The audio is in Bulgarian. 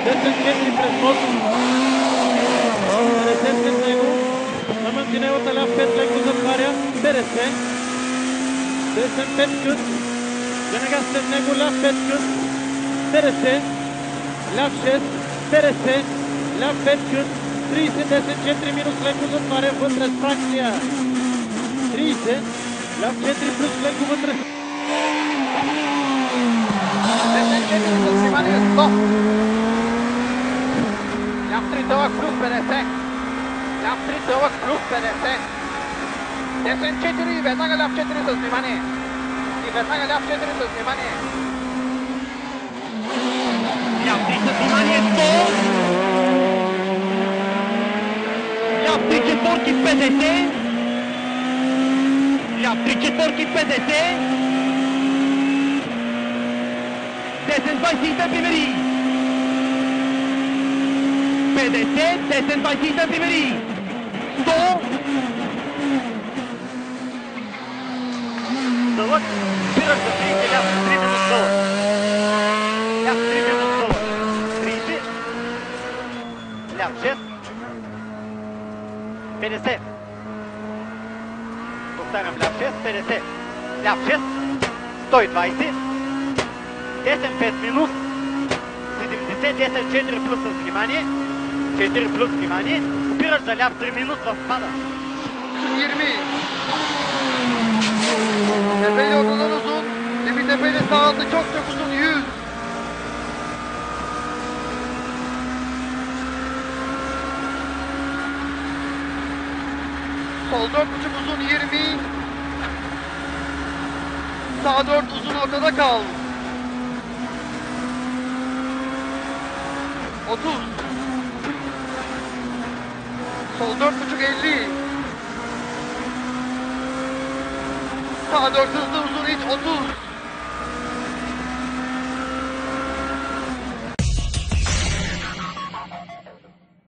Десен 4 през мост. 50 след него. На мантинелата ляв 5 леко затваря. 50. Десен 5 кът. Веднага след него ляв 5 кът. 50. Ляв 6. 50. Ляв 5 кът. 30. Десен 4 минус леко затваря вътре с фракция. 30. Ляв 4 плюс леко вътре. Десен 4 с внимание 100. Ляв 3 дълъг плюс 50. Ляв 3 дълъг плюс 50. Десен 4 и веднага ляв 4 с внимание. И веднага ляв 4 с внимание. Ляв 3 с внимание 100. Ляв 3 четвърти 50. Ляв 3 четвърти 50. Десен 20 сантиметри. 50, десен 20 сантиметри. 100. Дълъг. Спираш за 30 ляв. 3 минус дълъг. Ляв 3 минус дълъг. 30. Ляв 6. 50. Повтарям ляв 6. 50. Ляв 6. 120. Десен 5 минус. 70. Десен 4 плюс с внимание. 4 плюс внимание. Спираш за ляв 3 минус в пада. 20. Tepeyle ortadan uzun. Demi tepeyle sağ altı çok uzun. 100. Sol 4,5 uzun 20. Sağ 4 uzun ortada kal. 30. Sol 4,5 50. Sağ 4 hızlı uzun iç 30.